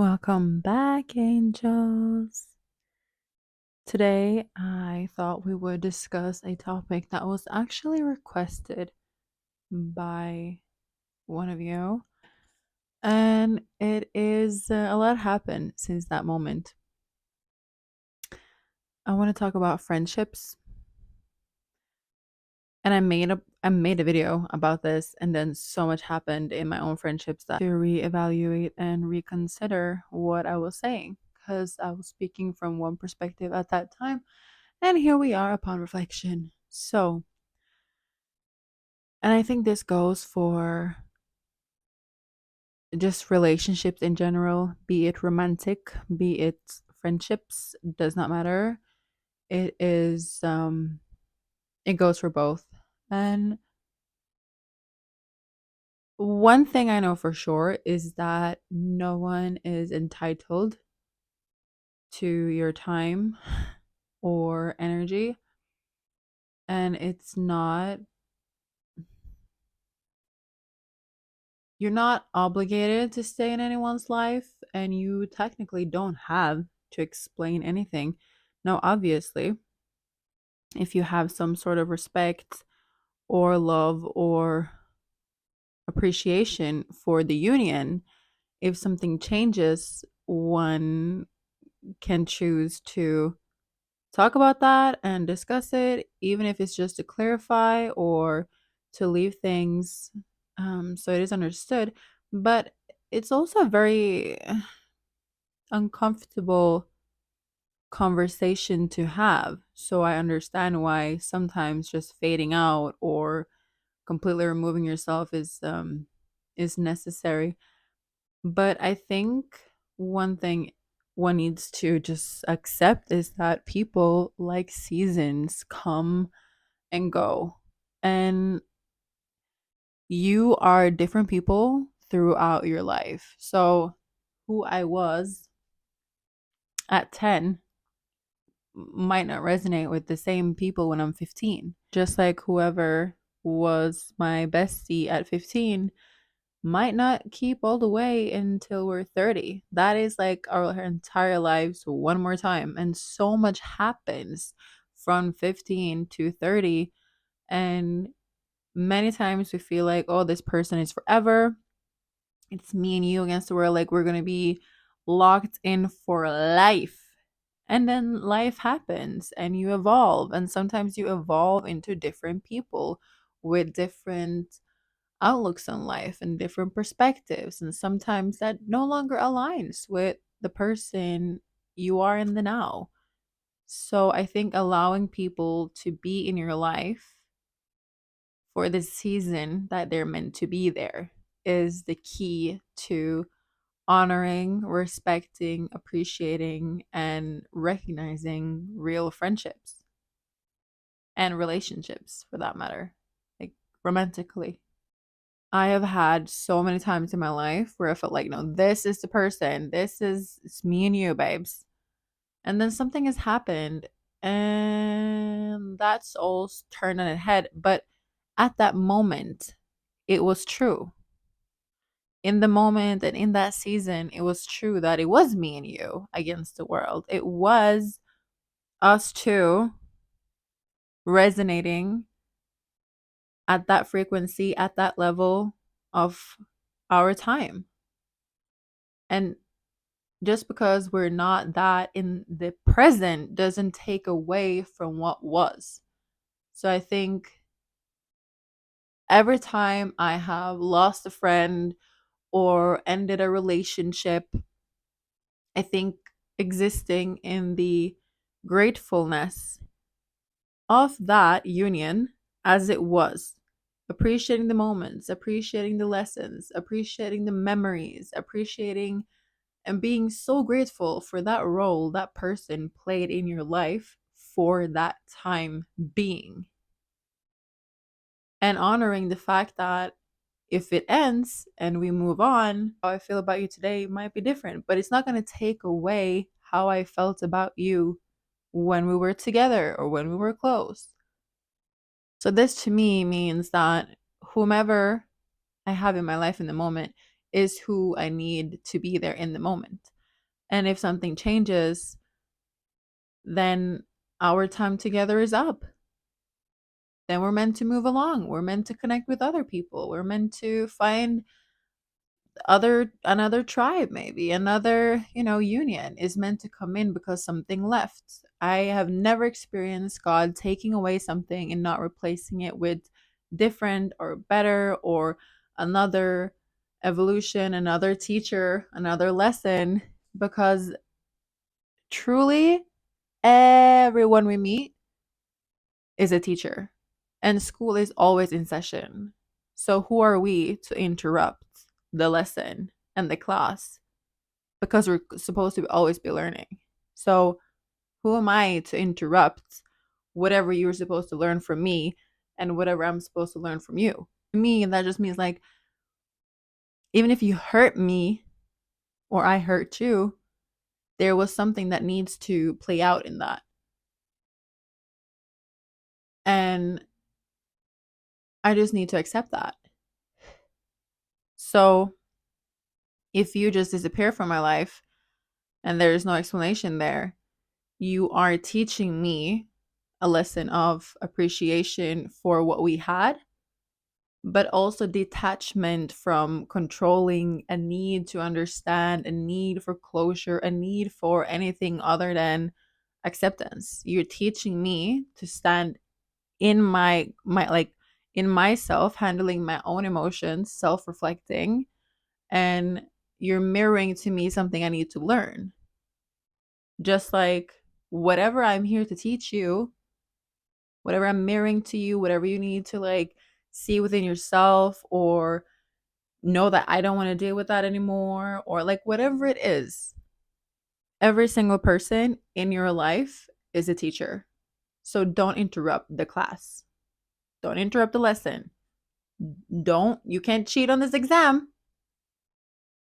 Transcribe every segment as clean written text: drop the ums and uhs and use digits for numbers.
Welcome back, angels. Today, I thought we would discuss a topic that was actually requested by one of you, and it is a lot happened since that moment. I want to talk about friendships, and I made a video about this, and then so much happened in my own friendships that to reevaluate and reconsider what I was saying because I was speaking from one perspective at that time. And here we are upon reflection. So, and I think this goes for just relationships in general, be it romantic, be it friendships, does not matter. It is it goes for both. And one thing I know for sure is that no one is entitled to your time or energy, and you're not obligated to stay in anyone's life, and you technically don't have to explain anything. Now, obviously, if you have some sort of respect or love or appreciation for the union, if something changes, one can choose to talk about that and discuss it, even if it's just to clarify or to leave things so it is understood. But it's also a very uncomfortable conversation to have. So I understand why sometimes just fading out or completely removing yourself is necessary. But I think one thing one needs to just accept is that people like seasons come and go. And you are different people throughout your life. So who I was at 10 might not resonate with the same people when I'm 15. Just like whoever was my bestie at 15 might not keep all the way until we're 30. That is like our entire lives one more time. And so much happens from 15 to 30. And many times we feel like, oh, this person is forever. It's me and you against the world. Like we're going to be locked in for life. And then life happens and you evolve. And sometimes you evolve into different people with different outlooks on life and different perspectives. And sometimes that no longer aligns with the person you are in the now. So I think allowing people to be in your life for the season that they're meant to be there is the key to honoring, respecting, appreciating, and recognizing real friendships and relationships for that matter, like romantically. I have had so many times in my life where I felt like, no, this is the person. It's me and you, babes. And then something has happened and that's all turned on its head. But at that moment, it was true. In the moment and in that season, it was true that it was me and you against the world. It was us two resonating at that frequency, at that level of our time. And just because we're not that in the present doesn't take away from what was. So I think every time I have lost a friend or ended a relationship, I think existing in the gratefulness of that union as it was, appreciating the moments, appreciating the lessons, appreciating the memories, appreciating and being so grateful for that role that person played in your life for that time being. And honoring the fact that if it ends and we move on, how I feel about you today might be different, but it's not going to take away how I felt about you when we were together or when we were close. So, this to me means that whomever I have in my life in the moment is who I need to be there in the moment. And if something changes, then our time together is up. Then we're meant to move along. We're meant to connect with other people. We're meant to find another tribe, maybe another, union is meant to come in because something left. I have never experienced God taking away something and not replacing it with different or better or another evolution, another teacher, another lesson, because truly everyone we meet is a teacher, and school is always in session. So who are we to interrupt the lesson and the class, because we're supposed to always be learning? So who am I to interrupt whatever you're supposed to learn from me and whatever I'm supposed to learn from you? To me, that just means like, even if you hurt me or I hurt you, there was something that needs to play out in that. And I just need to accept that. So if you just disappear from my life and there's no explanation there, you are teaching me a lesson of appreciation for what we had, but also detachment from controlling, a need to understand, a need for closure, a need for anything other than acceptance. You're teaching me to stand in my like in myself, handling my own emotions, self-reflecting, and you're mirroring to me something I need to learn. Just like whatever I'm here to teach you, whatever I'm mirroring to you, whatever you need to like see within yourself, or know that I don't want to deal with that anymore, or like whatever it is, every single person in your life is a teacher. So don't interrupt the class. Don't interrupt the lesson. You can't cheat on this exam.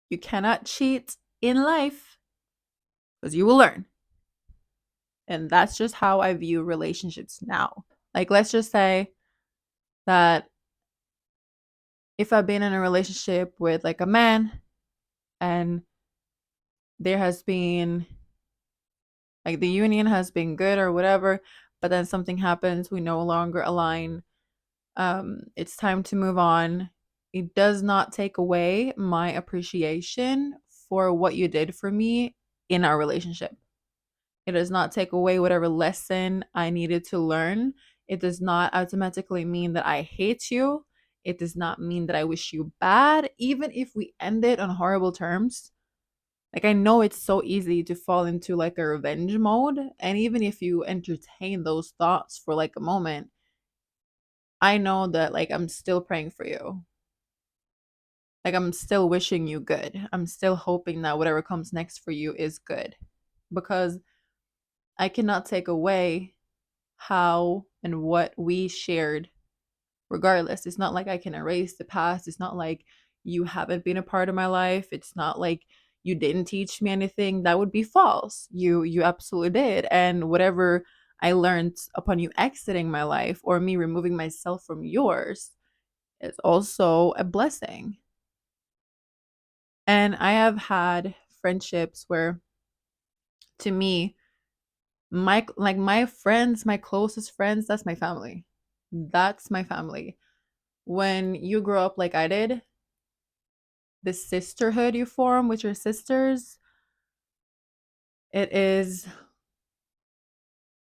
You cannot cheat in life because you will learn. And that's just how I view relationships now. Like, let's just say that if I've been in a relationship with like a man, and there has been like the union has been good or whatever, but then something happens, we no longer align, it's time to move on. It does not take away my appreciation for what you did for me in our relationship. It does not take away whatever lesson I needed to learn. It does not automatically mean that I hate you. It does not mean that I wish you bad, even if we ended on horrible terms. Like, I know it's so easy to fall into like a revenge mode. And even if you entertain those thoughts for like a moment, I know that like I'm still praying for you. Like, I'm still wishing you good. I'm still hoping that whatever comes next for you is good. Because I cannot take away how and what we shared regardless. It's not like I can erase the past. It's not like you haven't been a part of my life. It's not like you didn't teach me anything. That would be false. You absolutely did. And whatever I learned upon you exiting my life or me removing myself from yours is also a blessing. And I have had friendships where, to me, my friends, my closest friends, that's my family. That's my family. When you grow up like I did, the sisterhood you form with your sisters, it is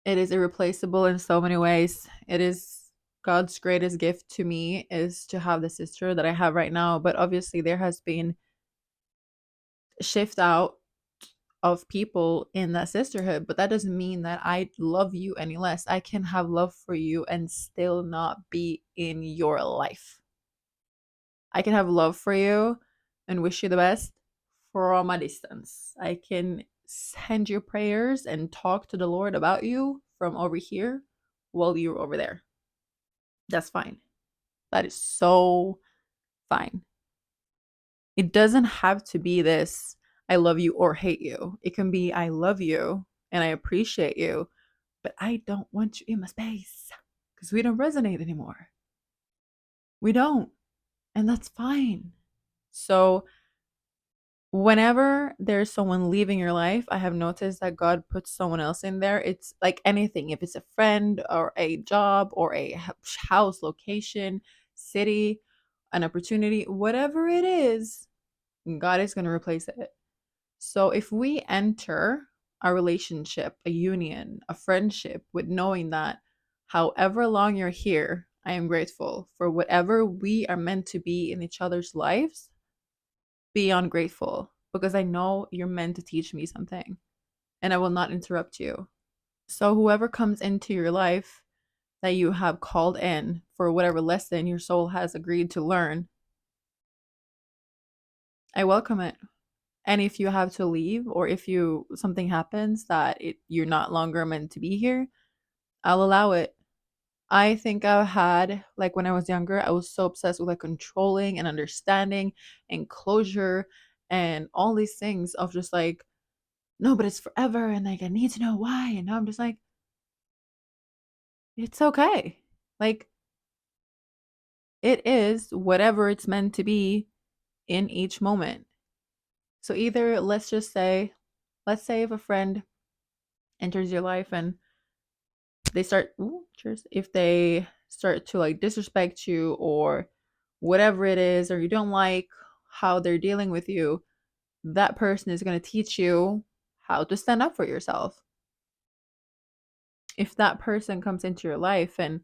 it is irreplaceable in so many ways. It is God's greatest gift to me is to have the sister that I have right now. But obviously there has been shift out of people in that sisterhood, but that doesn't mean that I love you any less. I can have love for you and still not be in your life. I can have love for you and wish you the best from a distance. I can send you prayers and talk to the Lord about you from over here while you're over there. That's fine. That is so fine. It doesn't have to be this I love you or hate you. It can be I love you and I appreciate you, but I don't want you in my space because we don't resonate anymore. We don't. And that's fine. So Whenever there's someone leaving your life, I have noticed that God puts someone else in there. It's like anything, if it's a friend or a job or a house, location, city, an opportunity, whatever it is, God is going to replace it. So if we enter a relationship, a union, a friendship with knowing that however long you're here, I am grateful for whatever we are meant to be in each other's lives, beyond grateful because I know you're meant to teach me something and I will not interrupt you. So, whoever comes into your life that you have called in for whatever lesson your soul has agreed to learn, I welcome it. And if you have to leave or if you something happens that you're not longer meant to be here, I'll allow it. I think I had like when I was younger, I was so obsessed with like controlling and understanding and closure and all these things of just like no, but it's forever and like I need to know why. And now I'm just like, it's okay. Like it is whatever it's meant to be in each moment. So either let's say if a friend enters your life and they start ooh, cheers, if they start to like disrespect you or whatever it is, or you don't like how they're dealing with you, that person is going to teach you how to stand up for yourself. If that person comes into your life and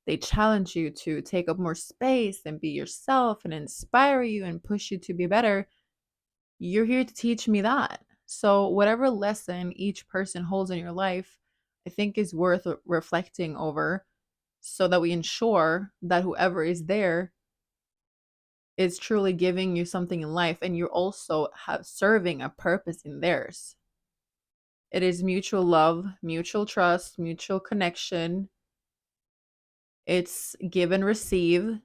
they challenge you to take up more space and be yourself and inspire you and push you to be better, you're here to teach me that. So, whatever lesson each person holds in your life, I think is worth reflecting over so that we ensure that whoever is there is truly giving you something in life and you're also have serving a purpose in theirs. It is mutual love, mutual trust, mutual connection. It's give and receive,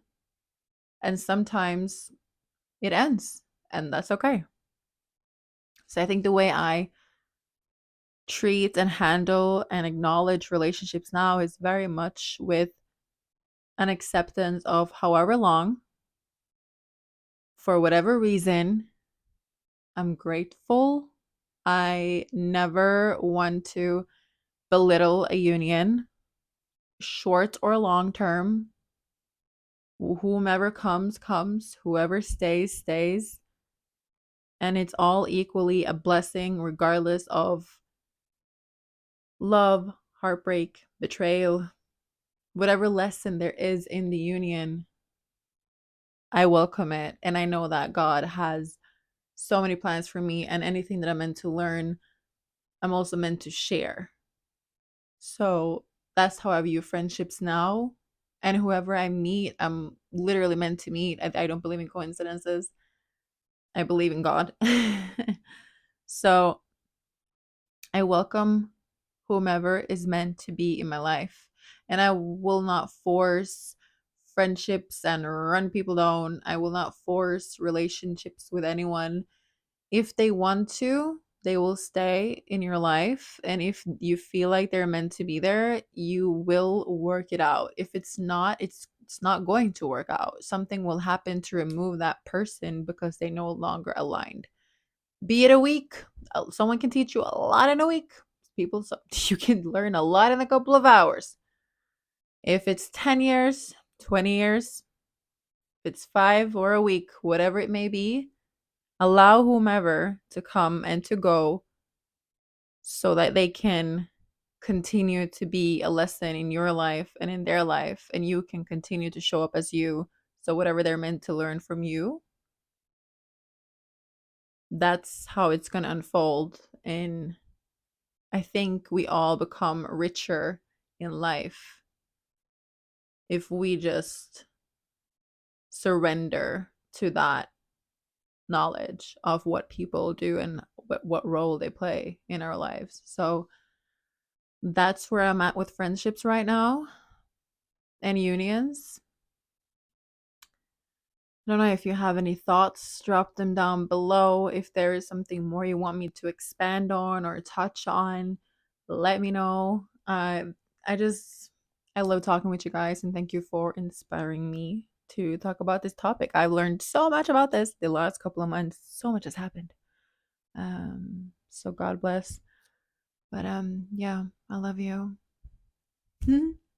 and sometimes it ends, and that's okay. So I think the way I treat and handle and acknowledge relationships now is very much with an acceptance of however long, for whatever reason, I'm grateful. I never want to belittle a union, short or long term. Whomever comes, comes. Whoever stays, stays. And it's all equally a blessing, regardless of love, heartbreak, betrayal, whatever lesson there is in the union. I welcome it. And I know that God has so many plans for me, and anything that I'm meant to learn, I'm also meant to share. So that's how I view friendships now. And whoever I meet, I'm literally meant to meet. I don't believe in coincidences. I believe in God. So I welcome whomever is meant to be in my life. And I will not force friendships and run people down. I will not force relationships with anyone. If they want to, they will stay in your life. And if you feel like they're meant to be there, you will work it out. If it's not, it's not going to work out. Something will happen to remove that person because they no longer aligned. Be it a week. Someone can teach you a lot in a week. People, you can learn a lot in a couple of hours. If it's 10 years, 20 years, if it's 5 or a week, whatever it may be, allow whomever to come and to go so that they can continue to be a lesson in your life and in their life, and you can continue to show up as you. So, whatever they're meant to learn from you, that's how it's going to unfold. And I think we all become richer in life if we just surrender to that knowledge of what people do and what role they play in our lives. So that's where I'm at with friendships right now and unions. I don't know if you have any thoughts, drop them down below. If there is something more you want me to expand on or touch on, let me know. I just I love talking with you guys, and thank you for inspiring me to talk about this topic. I've learned so much about this the last couple of months. So much has happened. So God bless. But yeah, I love you.